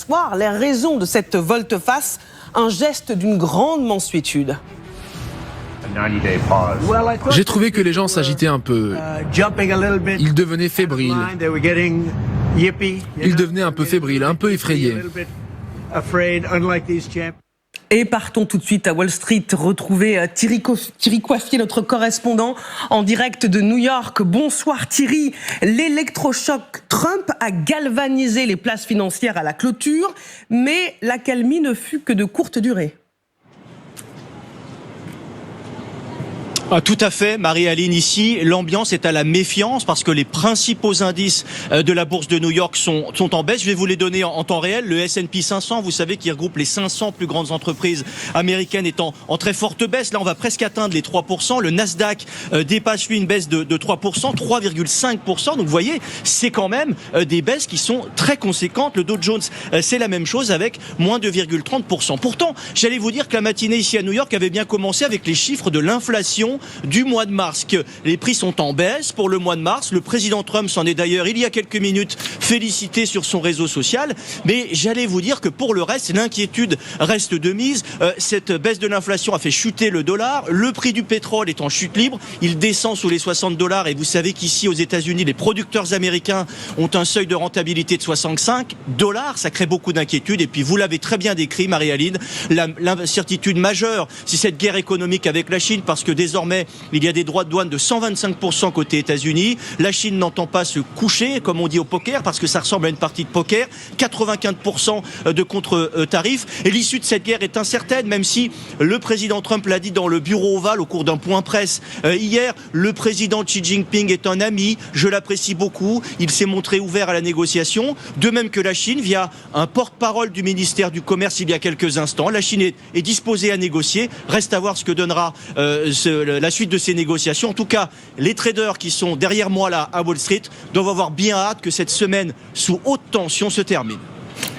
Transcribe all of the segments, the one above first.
soir, les raisons de cette volte-face, un geste d'une grande mansuétude. J'ai trouvé que les gens s'agitaient un peu. Ils devenaient fébriles. Ils devenaient un peu fébriles, un peu effrayés. Et partons tout de suite à Wall Street, retrouver Thierry Coiffier, notre correspondant en direct de New York. Bonsoir Thierry. L'électrochoc Trump a galvanisé les places financières à la clôture, mais l'accalmie ne fut que de courte durée. Ah, tout à fait, Marie-Aline. Ici, l'ambiance est à la méfiance parce que les principaux indices de la bourse de New York sont en baisse. Je vais vous les donner en temps réel. Le S&P 500, vous savez, qui regroupe les 500 plus grandes entreprises américaines, est en très forte baisse. Là, on va presque atteindre les 3%. Le Nasdaq dépasse, lui, une baisse de 3%, 3,5%. Donc, vous voyez, c'est quand même des baisses qui sont très conséquentes. Le Dow Jones, c'est la même chose avec moins 2,30%. Pourtant, j'allais vous dire que la matinée ici à New York avait bien commencé avec les chiffres de l'inflation du mois de mars, que les prix sont en baisse pour le mois de mars. Le président Trump s'en est d'ailleurs, il y a quelques minutes, félicité sur son réseau social. Mais j'allais vous dire que pour le reste, l'inquiétude reste de mise. Cette baisse de l'inflation a fait chuter le dollar. Le prix du pétrole est en chute libre. Il descend sous les $60. Et vous savez qu'ici, aux États-Unis, les producteurs américains ont un seuil de rentabilité de $65. Ça crée beaucoup d'inquiétude. Et puis, vous l'avez très bien décrit, Marie-Aline, l'incertitude majeure, c'est cette guerre économique avec la Chine, parce que désormais, il y a des droits de douane de 125% côté États-Unis. La Chine n'entend pas se coucher, comme on dit au poker, parce que ça ressemble à une partie de poker. 95% de contre-tarifs. Et l'issue de cette guerre est incertaine, même si le président Trump l'a dit dans le bureau ovale au cours d'un point presse hier. Le président Xi Jinping est un ami, je l'apprécie beaucoup. Il s'est montré ouvert à la négociation. De même que la Chine, via un porte-parole du ministère du Commerce il y a quelques instants. La Chine est disposée à négocier. Reste à voir ce que donnera la suite de ces négociations. En tout cas, les traders qui sont derrière moi là à Wall Street doivent avoir bien hâte que cette semaine sous haute tension se termine.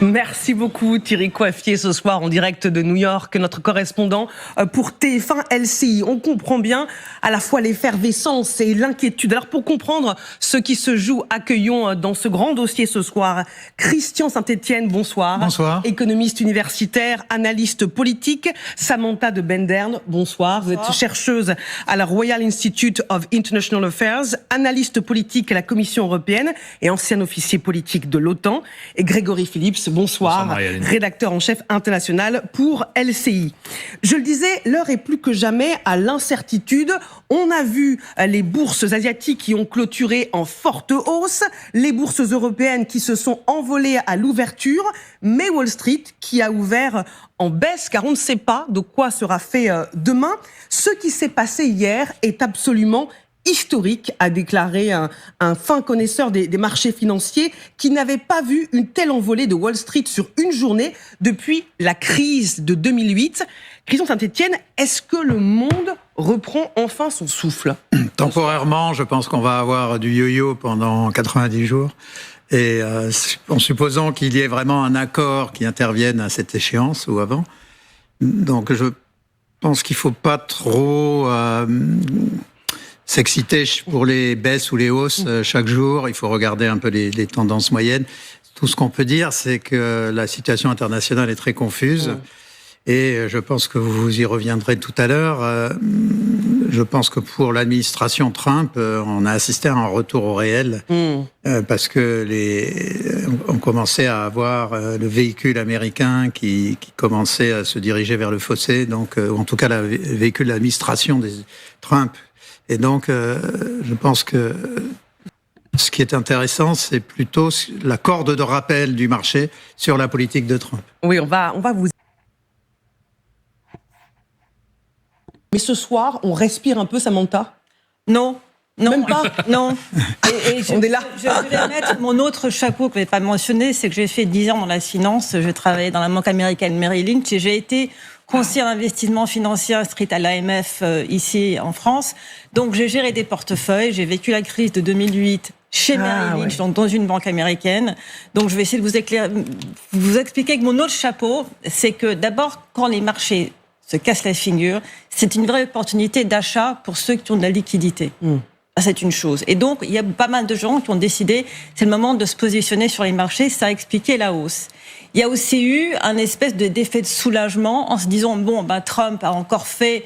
Merci beaucoup Thierry Coiffier ce soir en direct de New York, notre correspondant pour TF1 LCI. On comprend bien à la fois l'effervescence et l'inquiétude. Alors pour comprendre ce qui se joue, accueillons dans ce grand dossier ce soir Christian Saint-Etienne, bonsoir. Bonsoir. Économiste universitaire, analyste politique. Samantha de Bendern, bonsoir. Vous êtes chercheuse à la Royal Institute of International Affairs, analyste politique à la Commission européenne et ancien officier politique de l'OTAN. Et Grégory Phillips, bonsoir, rédacteur en chef international pour LCI. Je le disais, l'heure est plus que jamais à l'incertitude. On a vu les bourses asiatiques qui ont clôturé en forte hausse, les bourses européennes qui se sont envolées à l'ouverture, mais Wall Street qui a ouvert en baisse, car on ne sait pas de quoi sera fait demain. Ce qui s'est passé hier est absolument historique, a déclaré un fin connaisseur des marchés financiers qui n'avait pas vu une telle envolée de Wall Street sur une journée depuis la crise de 2008. Christian Saint-Etienne, est-ce que le monde reprend enfin son souffle ? Temporairement, je pense qu'on va avoir du yo-yo pendant 90 jours. Et en supposant qu'il y ait vraiment un accord qui intervienne à cette échéance ou avant. Donc je pense qu'il ne faut pas trop s'exciter pour les baisses ou les hausses chaque jour. Il faut regarder un peu les tendances moyennes. Tout ce qu'on peut dire, c'est que la situation internationale est très confuse. Et je pense que vous y reviendrez tout à l'heure. Je pense que pour l'administration Trump, on a assisté à un retour au réel parce que on commençait à avoir le véhicule américain qui commençait à se diriger vers le fossé, donc en tout cas le véhicule de l'administration des Trump. Et donc, je pense que ce qui est intéressant, c'est plutôt la corde de rappel du marché sur la politique de Trump. Oui, on va vous... Mais ce soir, on respire un peu, Samantha ? Non. Même pas. Non. Et on est là. Je vais mettre mon autre chapeau que je n'ai pas mentionné, c'est que j'ai fait 10 ans dans la finance. Je travaillais dans la banque américaine Merrill Lynch et j'ai été conseillère d'investissement financier inscrite à l'AMF ici en France. Donc j'ai géré des portefeuilles, j'ai vécu la crise de 2008 chez Merrill Lynch, donc dans une banque américaine. Donc je vais essayer de vous expliquer que mon autre chapeau, c'est que d'abord, quand les marchés se cassent la figure, c'est une vraie opportunité d'achat pour ceux qui ont de la liquidité. c'est une chose. Et donc, il y a pas mal de gens qui ont décidé, c'est le moment de se positionner sur les marchés, ça a expliqué la hausse. Il y a aussi eu un espèce d'effet de soulagement en se disant, Trump a encore fait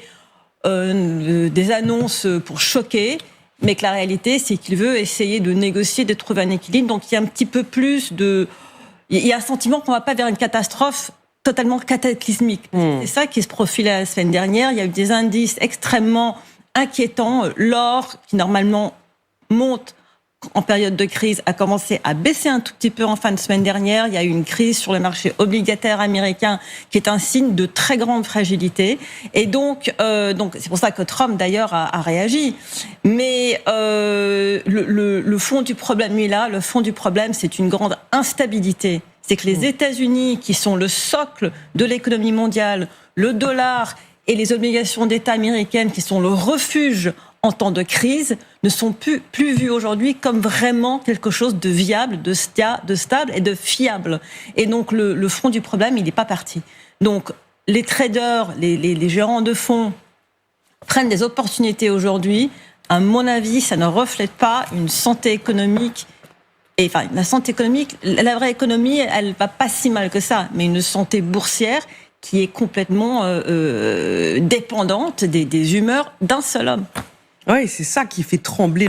des annonces pour choquer, mais que la réalité, c'est qu'il veut essayer de négocier, de trouver un équilibre. Donc, il y a un petit peu plus il y a un sentiment qu'on ne va pas vers une catastrophe totalement cataclysmique. C'est ça qui se profilait la semaine dernière. Il y a eu des indices extrêmement inquiétant. L'or, qui normalement monte en période de crise, a commencé à baisser un tout petit peu en fin de semaine dernière. Il y a eu une crise sur le marché obligataire américain qui est un signe de très grande fragilité. Et donc c'est pour ça que Trump d'ailleurs a réagi. Mais le fond du problème, lui là, le fond du problème, c'est une grande instabilité. C'est que les États-Unis, qui sont le socle de l'économie mondiale, le dollar et les obligations d'État américaines qui sont le refuge en temps de crise ne sont plus vus aujourd'hui comme vraiment quelque chose de viable, de stable et de fiable. Et donc le fond du problème, il n'est pas parti. Donc les traders, les gérants de fonds prennent des opportunités aujourd'hui. À mon avis, ça ne reflète pas une santé économique. Et enfin, la santé économique, la vraie économie, elle va pas si mal que ça, mais une santé boursière qui est complètement dépendante des humeurs d'un seul homme. Oui, c'est ça qui fait trembler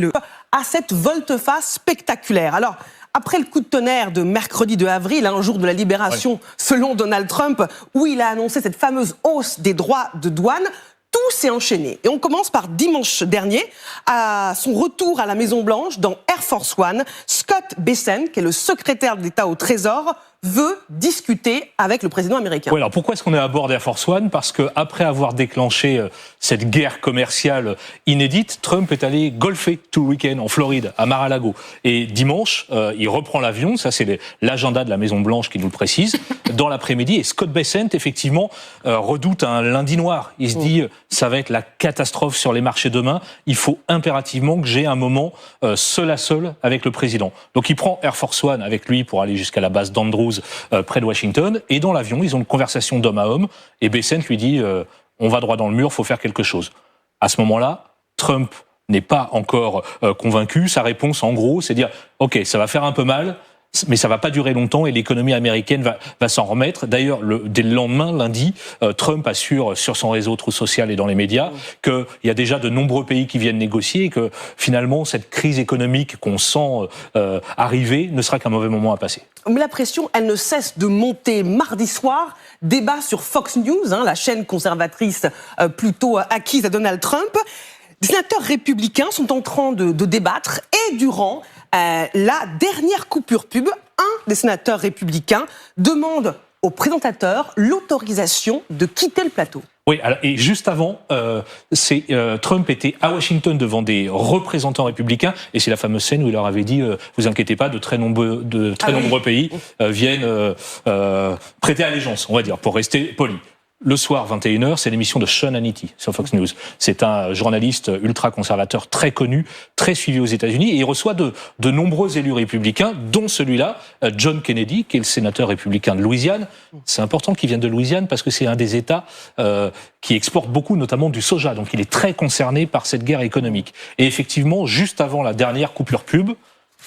à cette volte-face spectaculaire. Alors, après le coup de tonnerre de mercredi 2 avril, un jour de la libération, selon Donald Trump, où il a annoncé cette fameuse hausse des droits de douane, tout s'est enchaîné. Et on commence par dimanche dernier, à son retour à la Maison-Blanche, dans Air Force One, Scott Bessent, qui est le secrétaire d'État au Trésor, veut discuter avec le président américain. Oui, alors pourquoi est-ce qu'on est à bord d'Air Force One ? Parce qu'après avoir déclenché cette guerre commerciale inédite, Trump est allé golfer tout le week-end en Floride, à Mar-a-Lago. Et dimanche, il reprend l'avion, ça c'est l'agenda de la Maison-Blanche qui nous le précise, dans l'après-midi. Et Scott Bessent, effectivement, redoute un lundi noir. Il se dit, ça va être la catastrophe sur les marchés demain, il faut impérativement que j'ai un moment seul à seul avec le président. Donc il prend Air Force One avec lui pour aller jusqu'à la base d'Andrews, près de Washington, et dans l'avion, ils ont une conversation d'homme à homme, et Bessent lui dit on va droit dans le mur, faut faire quelque chose. À ce moment-là, Trump n'est pas encore convaincu. Sa réponse, en gros, c'est dire ok, ça va faire un peu mal, mais ça va pas durer longtemps et l'économie américaine va s'en remettre. D'ailleurs, dès le lendemain, lundi, Trump assure sur son réseau Truth Social et dans les médias qu'il y a déjà de nombreux pays qui viennent négocier et que finalement cette crise économique qu'on sent arriver ne sera qu'un mauvais moment à passer. Mais la pression, elle ne cesse de monter. Mardi soir, débat sur Fox News, la chaîne conservatrice plutôt acquise à Donald Trump. Les sénateurs républicains sont en train de débattre et durant la dernière coupure pub, un des sénateurs républicains demande au présentateur l'autorisation de quitter le plateau. Oui, alors, et juste avant, Trump était à Washington devant des représentants républicains, et c'est la fameuse scène où il leur avait dit vous inquiétez pas, de très nombreux pays viennent prêter allégeance, on va dire, pour rester poli. Le soir, 21h, c'est l'émission de Sean Hannity sur Fox News. C'est un journaliste ultra-conservateur très connu, très suivi aux États-Unis, et il reçoit de nombreux élus républicains, dont celui-là, John Kennedy, qui est le sénateur républicain de Louisiane. C'est important qu'il vienne de Louisiane parce que c'est un des États qui exporte beaucoup, notamment du soja. Donc il est très concerné par cette guerre économique. Et effectivement, juste avant la dernière coupure pub,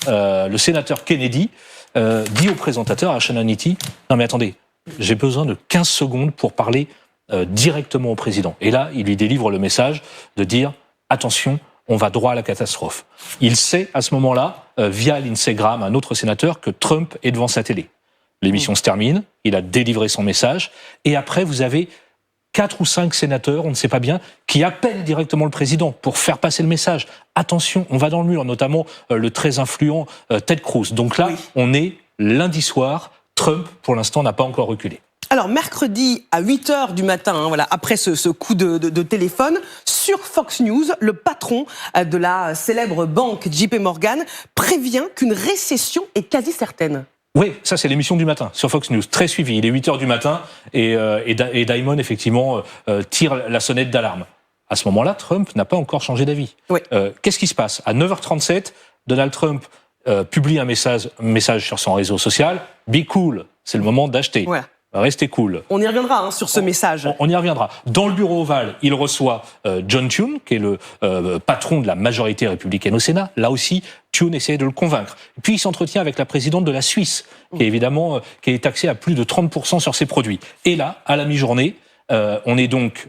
le sénateur Kennedy dit au présentateur, à Sean Hannity, « Non mais attendez, j'ai besoin de 15 secondes pour parler directement au président. » Et là, il lui délivre le message de dire « Attention, on va droit à la catastrophe. » Il sait à ce moment-là, via Lindsey Graham, un autre sénateur, que Trump est devant sa télé. L'émission se termine, il a délivré son message, et après vous avez 4 ou 5 sénateurs, on ne sait pas bien, qui appellent directement le président pour faire passer le message. Attention, on va dans le mur, notamment le très influent Ted Cruz. Donc là, on est lundi soir. Trump, pour l'instant, n'a pas encore reculé. Alors, mercredi à 8h du matin, après ce coup de téléphone, sur Fox News, le patron de la célèbre banque JP Morgan prévient qu'une récession est quasi certaine. Oui, ça c'est l'émission du matin sur Fox News, très suivi. Il est 8h du matin et Diamond, effectivement, tire la sonnette d'alarme. À ce moment-là, Trump n'a pas encore changé d'avis. Oui. Qu'est-ce qui se passe ? À 9h37, Donald Trump publie un message sur son réseau social. « Be cool, c'est le moment d'acheter. » restez cool. On y reviendra sur ce message. On y reviendra. Dans le bureau ovale, il reçoit John Thune, qui est le patron de la majorité républicaine au Sénat. Là aussi, Thune essaie de le convaincre. Et puis il s'entretient avec la présidente de la Suisse, qui est évidemment qui est taxée à plus de 30% sur ses produits. Et là, à la mi-journée, on est donc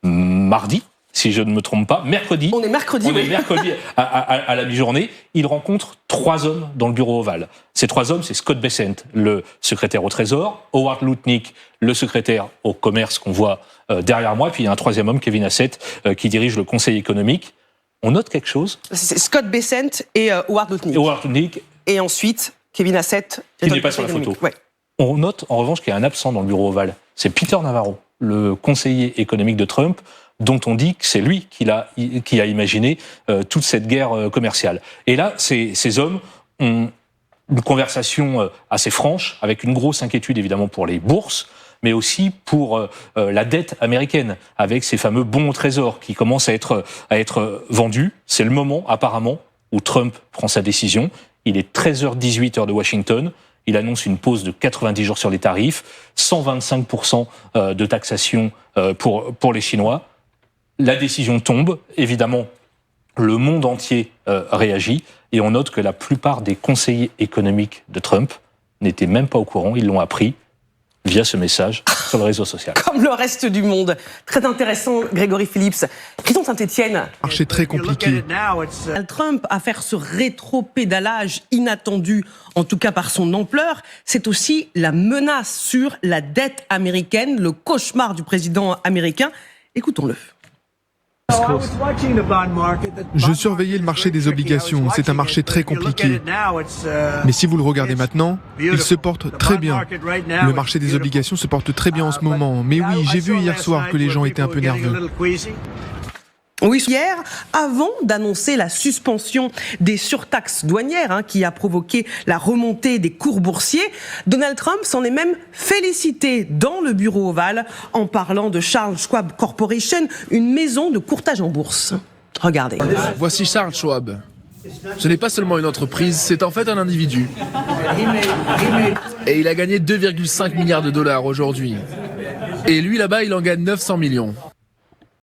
mardi, si je ne me trompe pas, mercredi. On est mercredi, est mercredi à la mi-journée. Il rencontre 3 hommes dans le bureau ovale. Ces 3 hommes, c'est Scott Bessent, le secrétaire au Trésor, Howard Lutnick, le secrétaire au commerce qu'on voit derrière moi, puis il y a un 3e homme, Kevin Hassett, qui dirige le conseil économique. On note quelque chose. C'est Scott Bessent et Howard Lutnick. Et ensuite, Kevin Hassett. Qui n'est pas sur la photo. Ouais. On note en revanche qu'il y a un absent dans le bureau ovale. C'est Peter Navarro, le conseiller économique de Trump, dont on dit que c'est lui qui a imaginé toute cette guerre commerciale. Et là, ces hommes ont une conversation assez franche, avec une grosse inquiétude évidemment pour les bourses, mais aussi pour la dette américaine, avec ces fameux bons au trésor qui commencent à être vendus. C'est le moment, apparemment, où Trump prend sa décision. Il est 13h18 heure de Washington. Il annonce une pause de 90 jours sur les tarifs, 125% de taxation pour les Chinois. La décision tombe, évidemment, le monde entier réagit, et on note que la plupart des conseillers économiques de Trump n'étaient même pas au courant, ils l'ont appris via ce message sur le réseau social. Comme le reste du monde. Très intéressant, Grégory Phillips. Prison Saint-Étienne. Marché très compliqué. Donald Trump, à faire ce rétro-pédalage inattendu, en tout cas par son ampleur, c'est aussi la menace sur la dette américaine, le cauchemar du président américain. Écoutons-le. Je surveillais le marché des obligations, c'est un marché très compliqué. Mais si vous le regardez maintenant, il se porte très bien. Le marché des obligations se porte très bien en ce moment. Mais oui, j'ai vu hier soir que les gens étaient un peu nerveux. Oui, hier, avant d'annoncer la suspension des surtaxes douanières qui a provoqué la remontée des cours boursiers, Donald Trump s'en est même félicité dans le bureau ovale en parlant de Charles Schwab Corporation, une maison de courtage en bourse. Regardez. Voici Charles Schwab. Ce n'est pas seulement une entreprise, c'est en fait un individu. Et il a gagné 2,5 milliards de dollars aujourd'hui. Et lui là-bas, il en gagne 900 millions.